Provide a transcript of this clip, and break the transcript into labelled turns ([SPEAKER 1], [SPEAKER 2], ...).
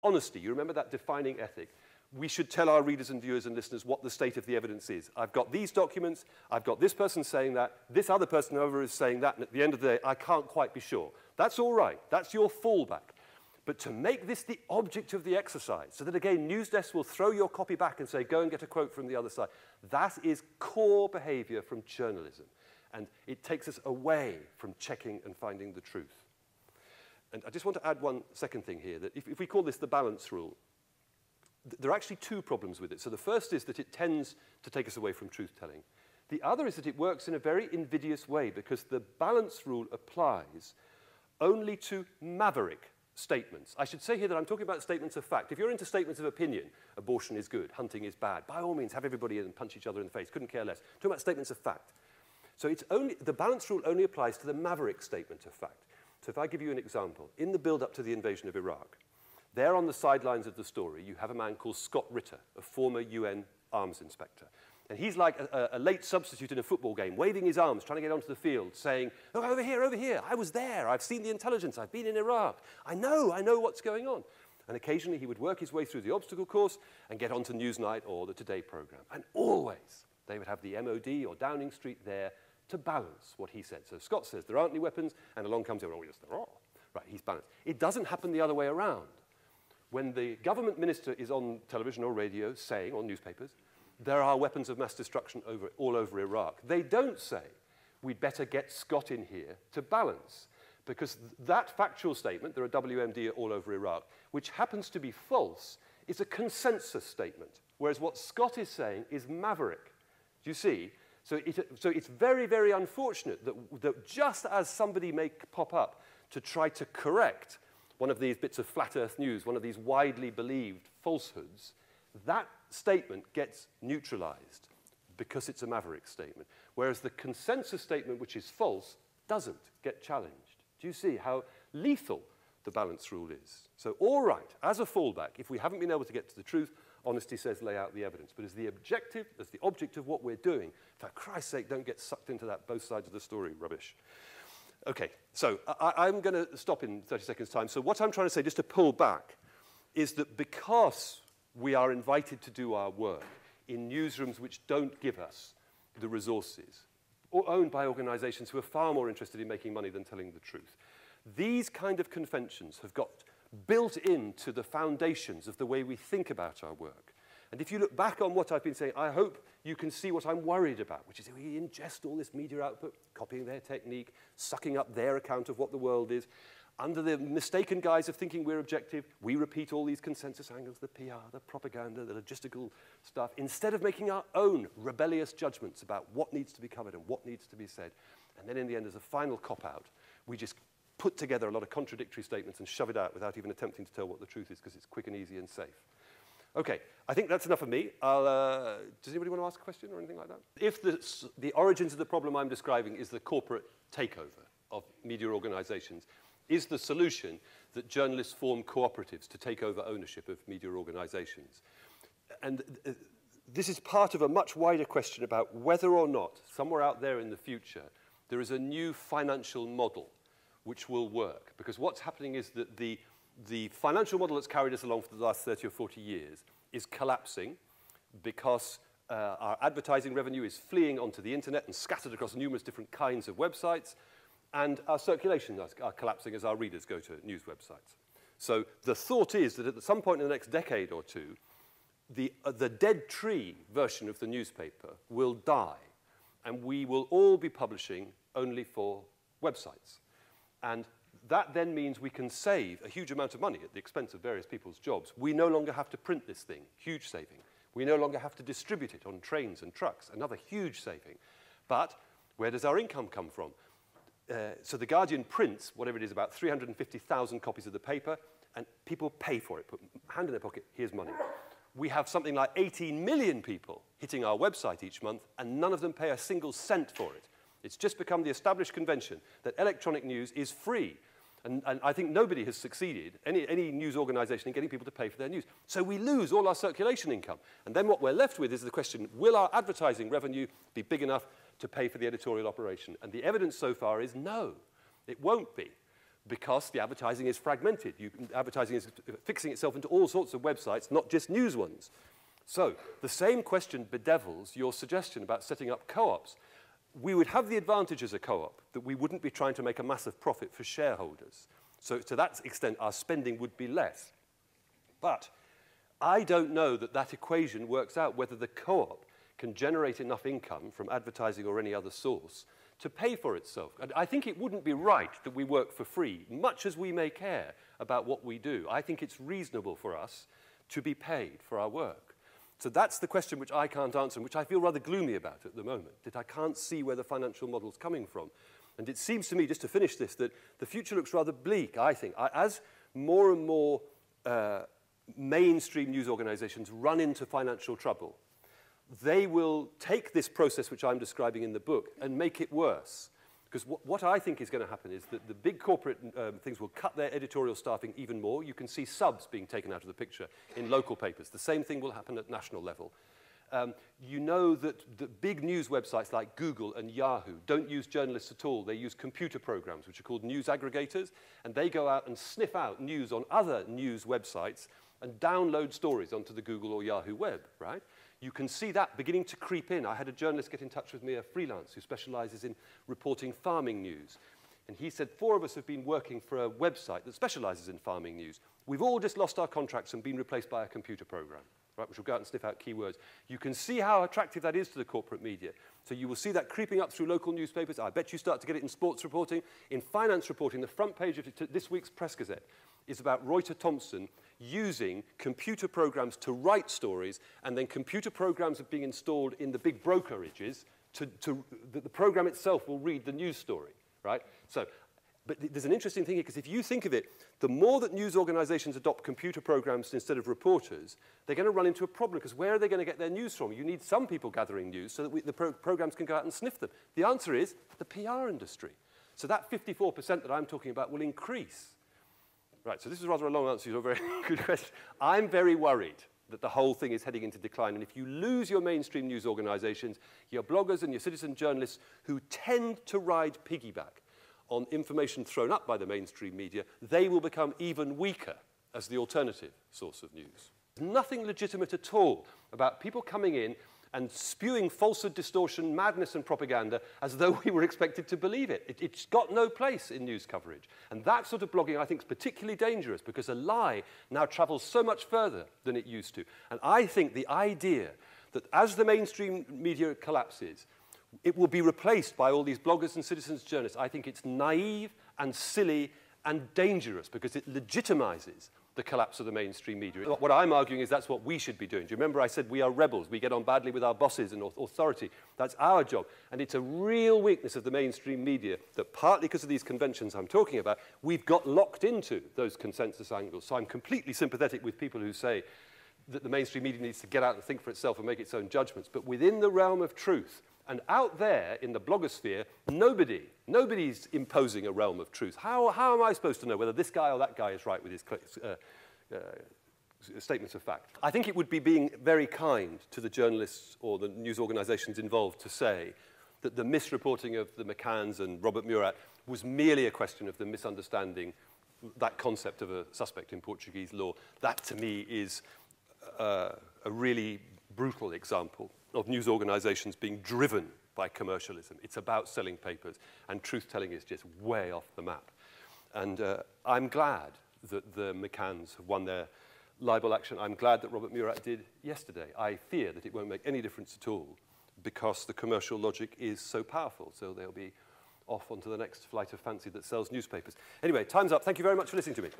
[SPEAKER 1] Honesty, you remember that defining ethic. We should tell our readers and viewers and listeners what the state of the evidence is. I've got these documents, I've got this person saying that, this other person over is saying that, and at the end of the day, I can't quite be sure. That's all right. That's your fallback. But to make this the object of the exercise, so that again, news desks will throw your copy back and say, go and get a quote from the other side, that is core behavior from journalism. And it takes us away from checking and finding the truth. And I just want to add one second thing here, that if we call this the balance rule, there are actually two problems with it. So the first is that it tends to take us away from truth-telling. The other is that it works in a very invidious way, because the balance rule applies only to maverick statements. I should say here that I'm talking about statements of fact. If you're into statements of opinion, abortion is good, hunting is bad, by all means, have everybody in and punch each other in the face. Couldn't care less. Talking about statements of fact. So the balance rule only applies to the maverick statement of fact. So if I give you an example, in the build-up to the invasion of Iraq, there on the sidelines of the story, you have a man called Scott Ritter, a former UN arms inspector. And he's like a late substitute in a football game, waving his arms, trying to get onto the field, saying, oh, over here, I was there, I've seen the intelligence, I've been in Iraq, I know what's going on. And occasionally he would work his way through the obstacle course and get onto Newsnight or the Today programme. And always they would have the MOD or Downing Street there to balance what he said. So Scott says there aren't any weapons, and along comes everyone, oh, yes, there are. Right, he's balanced. It doesn't happen the other way around. When the government minister is on television or radio saying, or newspapers, there are weapons of mass destruction all over Iraq, they don't say, we'd better get Scott in here to balance. Because that factual statement, there are WMD all over Iraq, which happens to be false, is a consensus statement. Whereas what Scott is saying is maverick. Do you see? So it's very, very unfortunate that just as somebody may pop up to try to correct one of these bits of flat earth news, one of these widely believed falsehoods, that statement gets neutralized because it's a maverick statement. Whereas the consensus statement, which is false, doesn't get challenged. Do you see how lethal the balance rule is? So all right, as a fallback, if we haven't been able to get to the truth, honesty says lay out the evidence. But as the objective, as the object of what we're doing, for Christ's sake, don't get sucked into that both sides of the story rubbish. Okay, so I'm going to stop in 30 seconds' time. So what I'm trying to say, just to pull back, is that because we are invited to do our work in newsrooms which don't give us the resources, or owned by organizations who are far more interested in making money than telling the truth, these kind of conventions have got built into the foundations of the way we think about our work. And if you look back on what I've been saying, I hope you can see what I'm worried about, which is we ingest all this media output, copying their technique, sucking up their account of what the world is. Under the mistaken guise of thinking we're objective, we repeat all these consensus angles, the PR, the propaganda, the logistical stuff, instead of making our own rebellious judgments about what needs to be covered and what needs to be said. And then in the end, as a final cop-out, we just put together a lot of contradictory statements and shove it out without even attempting to tell what the truth is, because it's quick and easy and safe. Okay, I think that's enough of me. Does anybody want to ask a question or anything like that? If the origins of the problem I'm describing is the corporate takeover of media organizations, is the solution that journalists form cooperatives to take over ownership of media organizations? And this is part of a much wider question about whether or not, somewhere out there in the future, there is a new financial model which will work. Because what's happening is that the financial model that's carried us along for the last 30 or 40 years is collapsing because our advertising revenue is fleeing onto the internet and scattered across numerous different kinds of websites, and our circulation are collapsing as our readers go to news websites. So the thought is that at some point in the next decade or two, the dead tree version of the newspaper will die, and we will all be publishing only for websites. And that then means we can save a huge amount of money at the expense of various people's jobs. We no longer have to print this thing, huge saving. We no longer have to distribute it on trains and trucks, another huge saving. But where does our income come from? So the Guardian prints, whatever it is, about 350,000 copies of the paper, and people pay for it, put hand in their pocket, here's money. We have something like 18 million people hitting our website each month, and none of them pay a single cent for it. It's just become the established convention that electronic news is free. And I think nobody has succeeded, any news organization, in getting people to pay for their news. So we lose all our circulation income. And then what we're left with is the question, will our advertising revenue be big enough to pay for the editorial operation? And the evidence so far is no, it won't be. because the advertising is fragmented. Advertising is fixing itself into all sorts of websites, not just news ones. So the same question bedevils your suggestion about setting up co-ops. We would have the advantage as a co-op that we wouldn't be trying to make a massive profit for shareholders. So to that extent, our spending would be less. But I don't know that that equation works out, whether the co-op can generate enough income from advertising or any other source to pay for itself. And I think it wouldn't be right that we work for free, much as we may care about what we do. I think it's reasonable for us to be paid for our work. So that's the question which I can't answer, and which I feel rather gloomy about at the moment, that I can't see where the financial model's coming from. And it seems to me, just to finish this, that the future looks rather bleak, I think. As more and more mainstream news organizations run into financial trouble, they will take this process which I'm describing in the book and make it worse. Because what I think is going to happen is that the big corporate things will cut their editorial staffing even more. You can see subs being taken out of the picture in local papers. The same thing will happen at national level. You know that the big news websites like Google and Yahoo don't use journalists at all. They use computer programs, which are called news aggregators, and they go out and sniff out news on other news websites and download stories onto the Google or Yahoo web, right? You can see that beginning to creep in. I had a journalist get in touch with me, a freelance, who specializes in reporting farming news. And he said, 4 of us have been working for a website that specializes in farming news. We've all just lost our contracts and been replaced by a computer program, right, which will go out and sniff out keywords. You can see how attractive that is to the corporate media. So you will see that creeping up through local newspapers. I bet you start to get it in sports reporting. In finance reporting, the front page of this week's Press Gazette is about Reuter Thompson using computer programs to write stories, and then computer programs are being installed in the big brokerages that the program itself will read the news story, right? So, but there's an interesting thing here, because if you think of it, the more that news organizations adopt computer programs instead of reporters, they're going to run into a problem, because where are they going to get their news from? You need some people gathering news so that the programs can go out and sniff them. The answer is the PR industry. So that 54% that I'm talking about will increase. Right, so this is rather a long answer to a very good question. I'm very worried that the whole thing is heading into decline. And if you lose your mainstream news organizations, your bloggers and your citizen journalists who tend to ride piggyback on information thrown up by the mainstream media, they will become even weaker as the alternative source of news. There's nothing legitimate at all about people coming in and spewing falsehood, distortion, madness, and propaganda as though we were expected to believe it. It's got no place in news coverage. And that sort of blogging, I think, is particularly dangerous, because a lie now travels so much further than it used to. And I think the idea that as the mainstream media collapses, it will be replaced by all these bloggers and citizens journalists, I think it's naive and silly and dangerous, because it legitimizes the collapse of the mainstream media. What I'm arguing is that's what we should be doing. Do you remember I said we are rebels? We get on badly with our bosses and authority. That's our job. And it's a real weakness of the mainstream media that, partly because of these conventions I'm talking about, we've got locked into those consensus angles. So I'm completely sympathetic with people who say that the mainstream media needs to get out and think for itself and make its own judgments. But within the realm of truth, and out there in the blogosphere, nobody's imposing a realm of truth. How am I supposed to know whether this guy or that guy is right with his statements of fact? I think it would be being very kind to the journalists or the news organizations involved to say that the misreporting of the McCanns and Robert Murat was merely a question of them misunderstanding that concept of a suspect in Portuguese law. That, to me, is a really brutal example of news organizations being driven by commercialism. It's about selling papers, and truth-telling is just way off the map. And I'm glad that the McCanns have won their libel action. I'm glad that Robert Murat did yesterday. I fear that it won't make any difference at all, because the commercial logic is so powerful. So they'll be off onto the next flight of fancy that sells newspapers. Anyway, time's up. Thank you very much for listening to me.